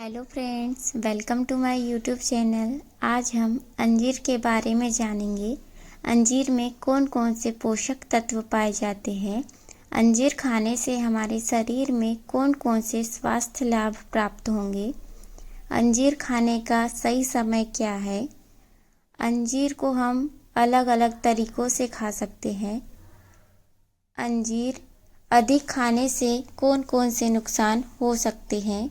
Hello friends, welcome to my YouTube channel. आज हम अंजीर के बारे में जानेंगे। अंजीर में कौन कौन से पोषक तत्व पाए जाते हैं, अंजीर खाने से हमारे शरीर में कौन कौन से स्वास्थ्य लाभ प्राप्त होंगे, अंजीर खाने का सही समय क्या है, अंजीर को हम अलग अलग तरीक़ों से खा सकते हैं, अंजीर अधिक खाने से कौन कौन से नुकसान हो सकते हैं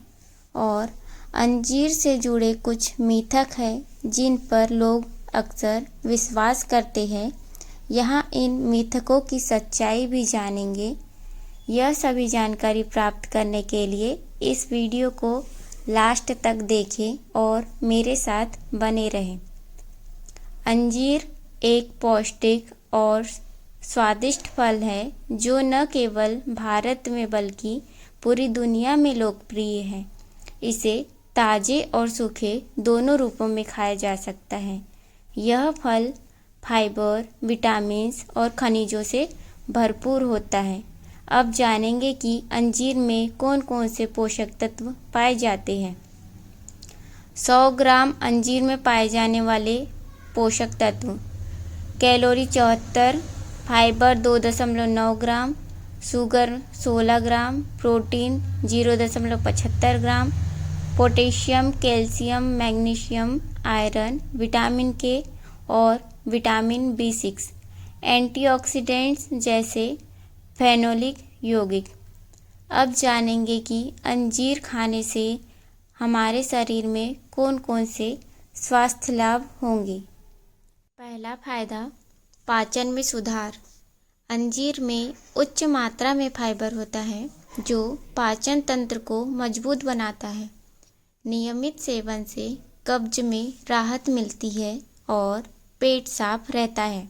और अंजीर से जुड़े कुछ मिथक हैं जिन पर लोग अक्सर विश्वास करते हैं। यहाँ इन मिथकों की सच्चाई भी जानेंगे। यह सभी जानकारी प्राप्त करने के लिए इस वीडियो को लास्ट तक देखें और मेरे साथ बने रहें। अंजीर एक पौष्टिक और स्वादिष्ट फल है जो न केवल भारत में बल्कि पूरी दुनिया में लोकप्रिय है। इसे ताज़े और सूखे दोनों रूपों में खाया जा सकता है। यह फल फाइबर, विटामिन्स और खनिजों से भरपूर होता है। अब जानेंगे कि अंजीर में कौन कौन से पोषक तत्व पाए जाते हैं। 100 ग्राम अंजीर में पाए जाने वाले पोषक तत्व: calorie 74, fibre 2.9 gram, sugar 16 gram, protein 0.75 gram, potassium, calcium, magnesium, iron, vitamin K और विटामिन B6, एंटीऑक्सीडेंट्स जैसे फेनोलिक यौगिक। अब जानेंगे कि अंजीर खाने से हमारे शरीर में कौन कौन से स्वास्थ्य लाभ होंगे। पहला फायदा, पाचन में सुधार। अंजीर में उच्च मात्रा में फाइबर होता है जो पाचन तंत्र को मजबूत बनाता है। नियमित सेवन से कब्ज में राहत मिलती है और पेट साफ रहता है।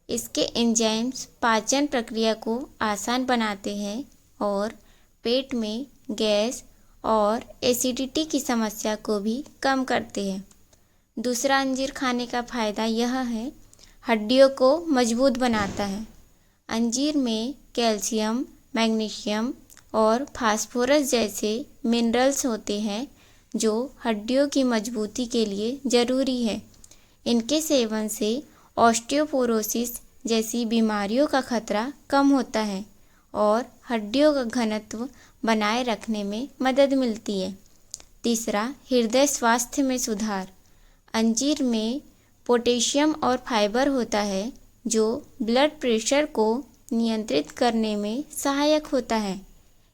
इसके एंजाइम्स पाचन प्रक्रिया को आसान बनाते हैं और पेट में गैस और एसिडिटी की समस्या को भी कम करते हैं। दूसरा अंजीर खाने का फ़ायदा यह है, हड्डियों को मजबूत बनाता है। अंजीर में कैल्शियम, मैग्नीशियम और फास्फोरस जैसे मिनरल्स होते हैं जो हड्डियों की मजबूती के लिए ज़रूरी है। इनके सेवन से ऑस्टियोपोरोसिस जैसी बीमारियों का खतरा कम होता है और हड्डियों का घनत्व बनाए रखने में मदद मिलती है। तीसरा, हृदय स्वास्थ्य में सुधार। अंजीर में पोटेशियम और फाइबर होता है जो ब्लड प्रेशर को नियंत्रित करने में सहायक होता है।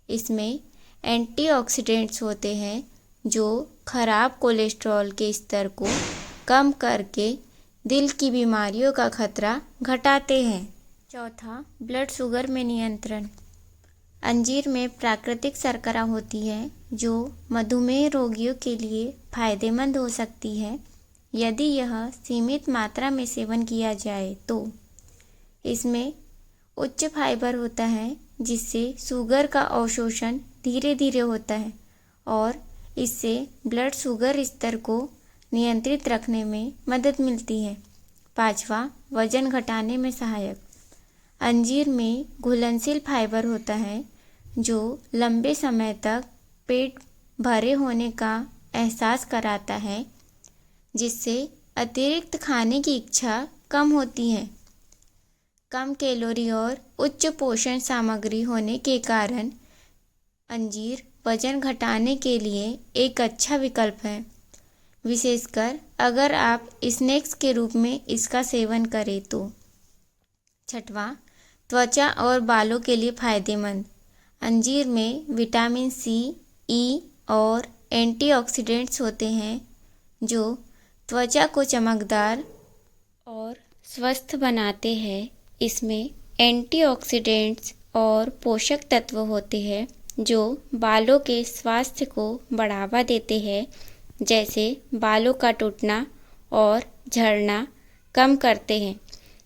इसमें एंटीऑक्सीडेंट्स होते हैं जो खराब कोलेस्ट्रॉल के स्तर को कम करके दिल की बीमारियों का खतरा घटाते हैं। चौथा, ब्लड शुगर में नियंत्रण। अंजीर में प्राकृतिक शर्करा होती है जो मधुमेह रोगियों के लिए फायदेमंद हो सकती है यदि यह सीमित मात्रा में सेवन किया जाए तो। इसमें उच्च फाइबर होता है जिससे शुगर का अवशोषण धीरे धीरे होता है और इससे ब्लड शुगर स्तर को नियंत्रित रखने में मदद मिलती है। पांचवा, वजन घटाने में सहायक। अंजीर में घुलनशील फाइबर होता है जो लंबे समय तक पेट भरे होने का एहसास कराता है जिससे अतिरिक्त खाने की इच्छा कम होती है। कम कैलोरी और उच्च पोषण सामग्री होने के कारण अंजीर वजन घटाने के लिए एक अच्छा विकल्प है, विशेषकर अगर आप स्नैक्स के रूप में इसका सेवन करें तो। छठवां, त्वचा और बालों के लिए फ़ायदेमंद। अंजीर में विटामिन C, E और एंटीऑक्सीडेंट्स होते हैं जो त्वचा को चमकदार और स्वस्थ बनाते हैं। इसमें एंटीऑक्सीडेंट्स और पोषक तत्व होते हैं जो बालों के स्वास्थ्य को बढ़ावा देते हैं, जैसे बालों का टूटना और झड़ना कम करते हैं।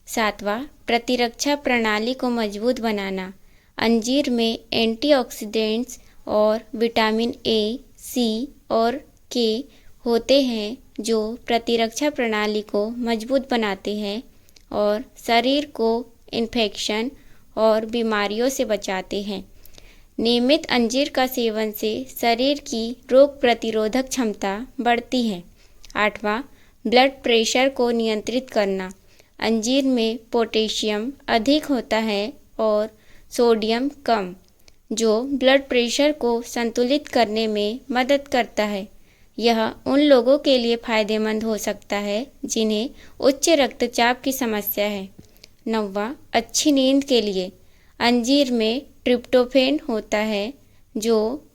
सातवां, प्रतिरक्षा प्रणाली को मजबूत बनाना। अंजीर में एंटीऑक्सीडेंट्स और विटामिन A, C और K होते हैं जो प्रतिरक्षा प्रणाली को मजबूत बनाते हैं और शरीर को इन्फेक्शन और बीमारियों से बचाते हैं। नियमित अंजीर का सेवन से शरीर की रोग प्रतिरोधक क्षमता बढ़ती है। 8वां, ब्लड प्रेशर को नियंत्रित करना। अंजीर में पोटेशियम अधिक होता है और सोडियम कम, जो ब्लड प्रेशर को संतुलित करने में मदद करता है। यह उन लोगों के लिए फायदेमंद हो सकता है जिन्हें उच्च रक्तचाप की समस्या है। 9वां, अच्छी नींद के लिए। अंजीर में ट्रिप्टोफैन होता है, जो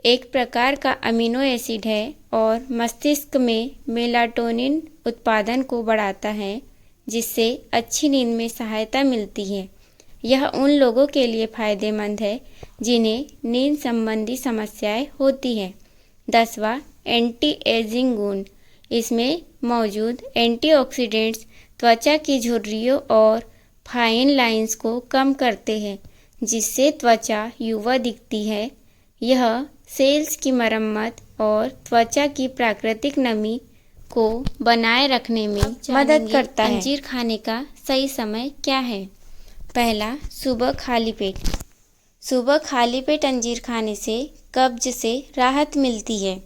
एक प्रकार का अमीनो एसिड है और मस्तिष्क में मेलाटोनिन उत्पादन को बढ़ाता है, जिससे अच्छी नींद में सहायता मिलती है। यह उन लोगों के लिए फायदेमंद है जिन्हें नींद संबंधी समस्याएं होती हैं। 10वां, एंटी एजिंग गुण। इसमें मौजूद एंटीऑक्सीडेंट्स त्वचा की झुर्रियों और फाइन लाइंस को कम करते हैं, जिससे त्वचा युवा दिखती है। यह सेल्स की मरम्मत और त्वचा की प्राकृतिक नमी को बनाए रखने में मदद करता है। अंजीर खाने का सही समय क्या है? पहला, सुबह खाली पेट। सुबह खाली पेट अंजीर खाने से कब्ज से राहत मिलती है,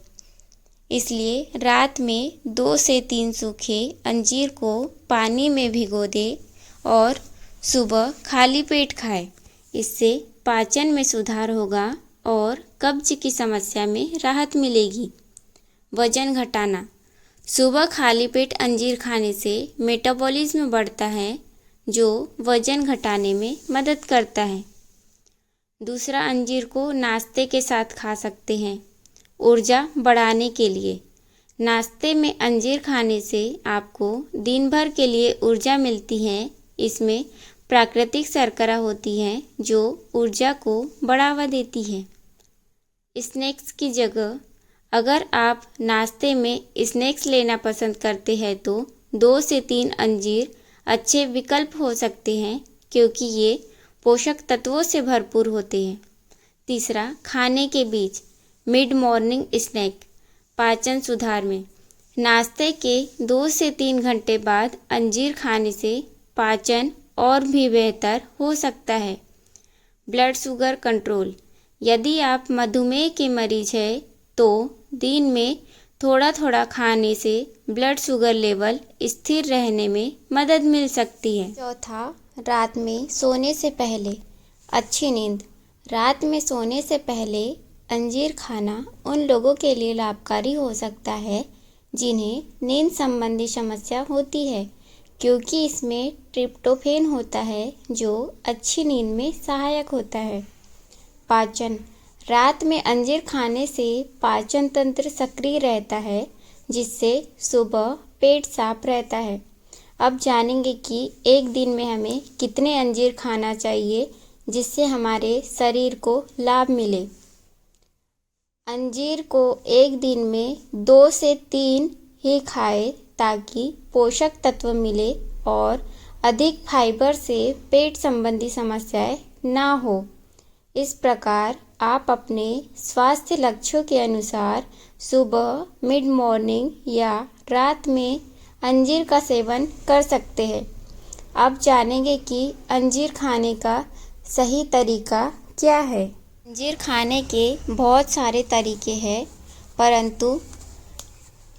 इसलिए रात में 2 से 3 सूखे अंजीर को पानी में भिगो दें और सुबह खाली पेट खाएं। इससे पाचन में सुधार होगा और कब्ज की समस्या में राहत मिलेगी। वजन घटाना। सुबह खाली पेट अंजीर खाने से मेटाबॉलिज्म बढ़ता है, जो वजन घटाने में मदद करता है। दूसरा, अंजीर को नाश्ते के साथ खा सकते हैं। ऊर्जा बढ़ाने के लिए। नाश्ते में अंजीर खाने से आपको दिन भर के लिए ऊर्जा मिलती है। इसमें प्राकृतिक शर्करा होती है, जो ऊर्जा को बढ़ावा देती है। स्नैक्स की जगह अगर आप नाश्ते में स्नैक्स लेना पसंद करते हैं तो 2 से 3 अंजीर अच्छे विकल्प हो सकते हैं, क्योंकि ये पोषक तत्वों से भरपूर होते हैं। तीसरा, खाने के बीच मिड मॉर्निंग स्नैक। पाचन सुधार में। नाश्ते के 2 से 3 घंटे बाद अंजीर खाने से पाचन और भी बेहतर हो सकता है। Blood sugar control. यदि आप मधुमेह के मरीज हैं तो दिन में थोड़ा थोड़ा खाने से ब्लड शुगर लेवल स्थिर रहने में मदद मिल सकती है। चौथा, रात में सोने से पहले अच्छी नींद। रात में सोने से पहले अंजीर खाना उन लोगों के लिए लाभकारी हो सकता है जिन्हें नींद संबंधी समस्या होती है, क्योंकि इसमें ट्रिप्टोफैन होता है, जो अच्छी नींद में सहायक होता है। पाचन। रात में अंजीर खाने से पाचन तंत्र सक्रिय रहता है, जिससे सुबह पेट साफ रहता है। अब जानेंगे कि एक दिन में हमें कितने अंजीर खाना चाहिए जिससे हमारे शरीर को लाभ मिले। अंजीर को एक दिन में 2 से 3 ही खाएं ताकि पोषक तत्व मिले और अधिक फाइबर से पेट संबंधी समस्याएं ना हो। इस प्रकार आप अपने स्वास्थ्य लक्ष्यों के अनुसार सुबह, मिड मॉर्निंग या रात में अंजीर का सेवन कर सकते हैं। अब जानेंगे कि अंजीर खाने का सही तरीका क्या है। अंजीर खाने के बहुत सारे तरीके हैं, परंतु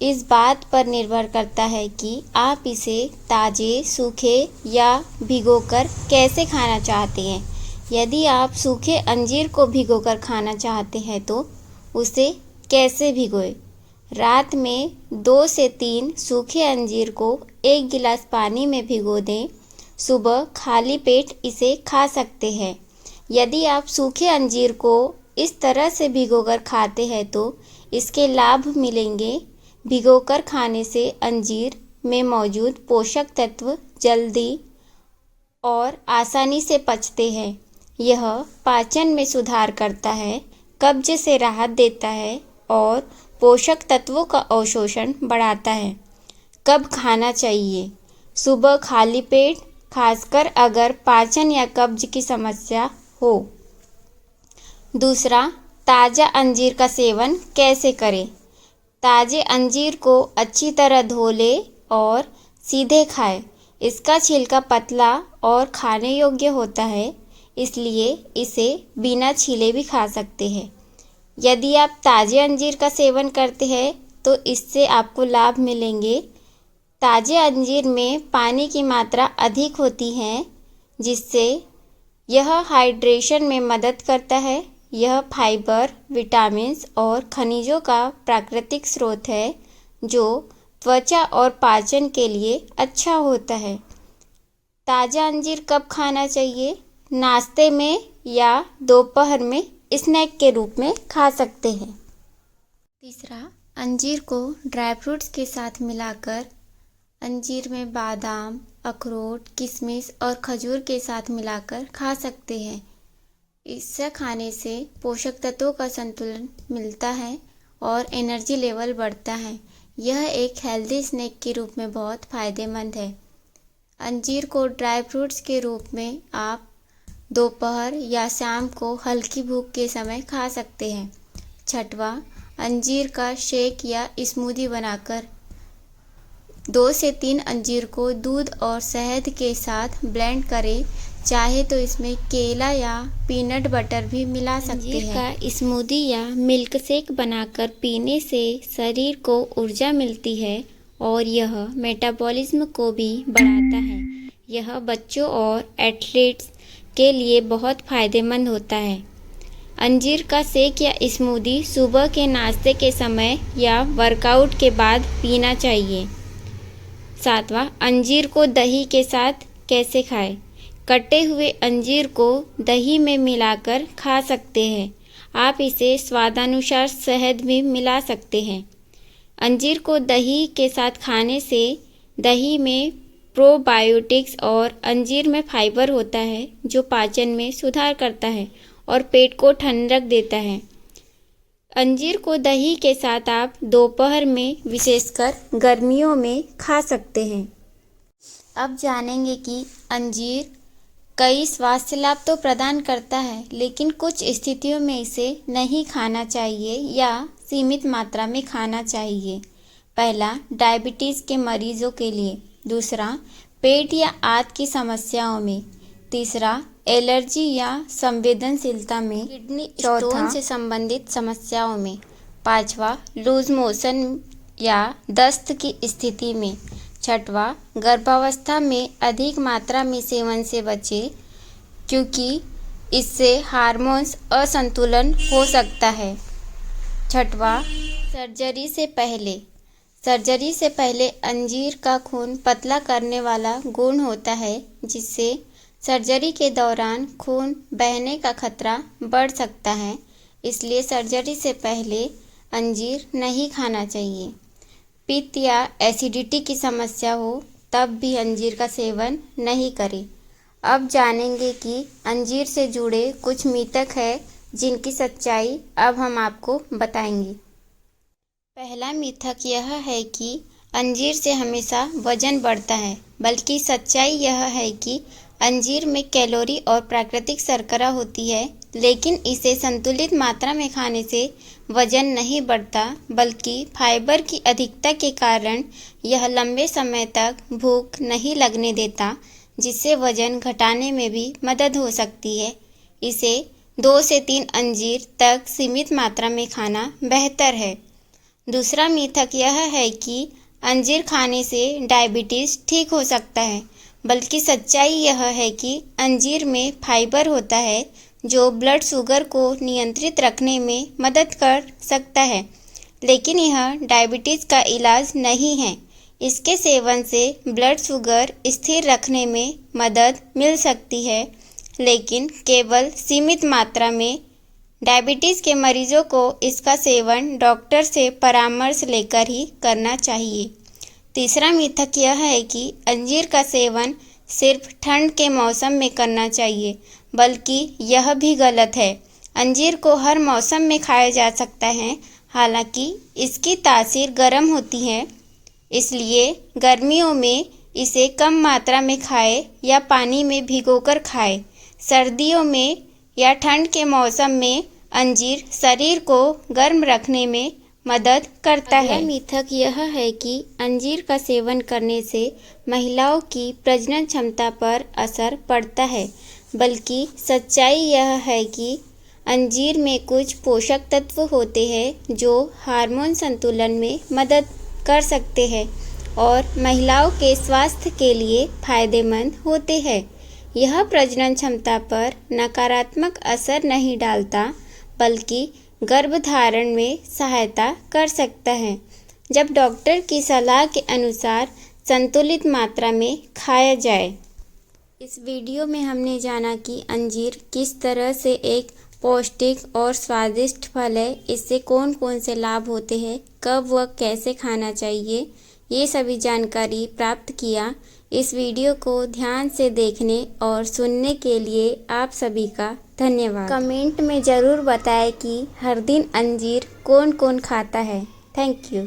इस बात पर निर्भर करता है कि आप इसे ताज़े, सूखे या भिगोकर कैसे खाना चाहते हैं। यदि आप सूखे अंजीर को भिगोकर खाना चाहते हैं तो उसे कैसे भिगोएं। रात में 2 से 3 सूखे अंजीर को 1 गिलास पानी में भिगो दें। सुबह खाली पेट इसे खा सकते हैं। यदि आप सूखे अंजीर को इस तरह से भिगोकर खाते हैं तो इसके लाभ मिलेंगे। भिगोकर खाने से अंजीर में मौजूद पोषक तत्व जल्दी और आसानी से पचते हैं। यह पाचन में सुधार करता है, कब्ज से राहत देता है और पोषक तत्वों का अवशोषण बढ़ाता है। कब खाना चाहिए? सुबह खाली पेट, खासकर अगर पाचन या कब्ज की समस्या हो। दूसरा, ताज़ा अंजीर का सेवन कैसे करें? ताज़े अंजीर को अच्छी तरह धो लें और सीधे खाएं। इसका छिलका पतला और खाने योग्य होता है, इसलिए इसे बिना छीले भी खा सकते हैं। यदि आप ताज़े अंजीर का सेवन करते हैं तो इससे आपको लाभ मिलेंगे। ताज़े अंजीर में पानी की मात्रा अधिक होती है, जिससे यह हाइड्रेशन में मदद करता है। यह फाइबर, विटामिन्स और खनिजों का प्राकृतिक स्रोत है, जो त्वचा और पाचन के लिए अच्छा होता है। ताज़ा अंजीर कब खाना चाहिए? नाश्ते में या दोपहर में स्नैक के रूप में खा सकते हैं। तीसरा, अंजीर को ड्राई फ्रूट्स के साथ मिलाकर अंजीर में बादाम, अखरोट, किशमिश और खजूर के साथ मिलाकर खा सकते हैं। इससे खाने से पोषक तत्वों का संतुलन मिलता है और एनर्जी लेवल बढ़ता है। यह एक हेल्दी स्नैक के रूप में बहुत फ़ायदेमंद है। अंजीर को ड्राई फ्रूट्स के रूप में आप दोपहर या शाम को हल्की भूख के समय खा सकते हैं। छठवां, अंजीर का शेक या स्मूदी बनाकर 2 से 3 अंजीर को दूध और शहद के साथ ब्लेंड करें। चाहे तो इसमें केला या पीनट बटर भी मिला सकते हैं। अंजीर का स्मूदी या मिल्क शेक बनाकर पीने से शरीर को ऊर्जा मिलती है और यह मेटाबॉलिज्म को भी बढ़ाता है। यह बच्चों और एथलीट्स के लिए बहुत फ़ायदेमंद होता है। अंजीर का शेक या स्मूदी सुबह के नाश्ते के समय या वर्कआउट के बाद पीना चाहिए। सातवां, अंजीर को दही के साथ कैसे खाएं? कटे हुए अंजीर को दही में मिलाकर खा सकते हैं। आप इसे स्वादानुसार शहद भी मिला सकते हैं। अंजीर को दही के साथ खाने से दही में प्रोबायोटिक्स और अंजीर में फाइबर होता है, जो पाचन में सुधार करता है और पेट को ठंडक देता है। अंजीर को दही के साथ आप दोपहर में, विशेषकर गर्मियों में, खा सकते हैं। अब जानेंगे कि अंजीर कई स्वास्थ्य लाभ तो प्रदान करता है, लेकिन कुछ स्थितियों में इसे नहीं खाना चाहिए या सीमित मात्रा में खाना चाहिए। पहला, डायबिटीज़ के मरीजों के लिए। दूसरा, पेट या आंत की समस्याओं में। तीसरा, एलर्जी या संवेदनशीलता में। किडनी स्टोन से संबंधित समस्याओं में। पांचवा, लूज मोशन या दस्त की स्थिति में। छठवां, गर्भावस्था में अधिक मात्रा में सेवन से बचें, क्योंकि इससे हार्मोन्स असंतुलन हो सकता है। छठवां, सर्जरी से पहले। सर्जरी से पहले अंजीर का खून पतला करने वाला गुण होता है, जिससे सर्जरी के दौरान खून बहने का खतरा बढ़ सकता है। इसलिए सर्जरी से पहले अंजीर नहीं खाना चाहिए। पित्त या एसिडिटी की समस्या हो तब भी अंजीर का सेवन नहीं करें। अब जानेंगे कि अंजीर से जुड़े कुछ मिथक है, जिनकी सच्चाई अब हम आपको बताएंगे। पहला मिथक यह है कि अंजीर से हमेशा वजन बढ़ता है, बल्कि सच्चाई यह है कि अंजीर में कैलोरी और प्राकृतिक शर्करा होती है, लेकिन इसे संतुलित मात्रा में खाने से वजन नहीं बढ़ता, बल्कि फाइबर की अधिकता के कारण यह लंबे समय तक भूख नहीं लगने देता, जिससे वजन घटाने में भी मदद हो सकती है। इसे 2 से 3 अंजीर तक सीमित मात्रा में खाना बेहतर है। दूसरा मिथक यह है कि अंजीर खाने से डायबिटीज़ ठीक हो सकता है, बल्कि सच्चाई यह है कि अंजीर में फाइबर होता है, जो ब्लड शुगर को नियंत्रित रखने में मदद कर सकता है, लेकिन यह डायबिटीज़ का इलाज नहीं है। इसके सेवन से ब्लड शुगर स्थिर रखने में मदद मिल सकती है, लेकिन केवल सीमित मात्रा में। डायबिटीज़ के मरीजों को इसका सेवन डॉक्टर से परामर्श लेकर ही करना चाहिए। तीसरा मिथक यह है कि अंजीर का सेवन सिर्फ ठंड के मौसम में करना चाहिए, बल्कि यह भी गलत है। अंजीर को हर मौसम में खाया जा सकता है, हालांकि इसकी तासीर गर्म होती है, इसलिए गर्मियों में इसे कम मात्रा में खाएं या पानी में भिगोकर खाएं। सर्दियों में या ठंड के मौसम में अंजीर शरीर को गर्म रखने में मदद करता है। मिथक यह है कि अंजीर का सेवन करने से महिलाओं की प्रजनन क्षमता पर असर पड़ता है। बल्कि सच्चाई यह है कि अंजीर में कुछ पोषक तत्व होते हैं जो हार्मोन संतुलन में मदद कर सकते हैं और महिलाओं के स्वास्थ्य के लिए फायदेमंद होते हैं। यह प्रजनन क्षमता पर नकारात्मक असर नहीं डालता, बल्कि गर्भधारण में सहायता कर सकता है, जब डॉक्टर की सलाह के अनुसार संतुलित मात्रा में खाया जाए। इस वीडियो में हमने जाना कि अंजीर किस तरह से एक पौष्टिक और स्वादिष्ट फल है, इससे कौन कौन से लाभ होते हैं, कब व कैसे खाना चाहिए, ये सभी जानकारी प्राप्त किया। इस वीडियो को ध्यान से देखने और सुनने के लिए आप सभी का धन्यवाद। कमेंट में ज़रूर बताएं कि हर दिन अंजीर कौन कौन खाता है। Thank you.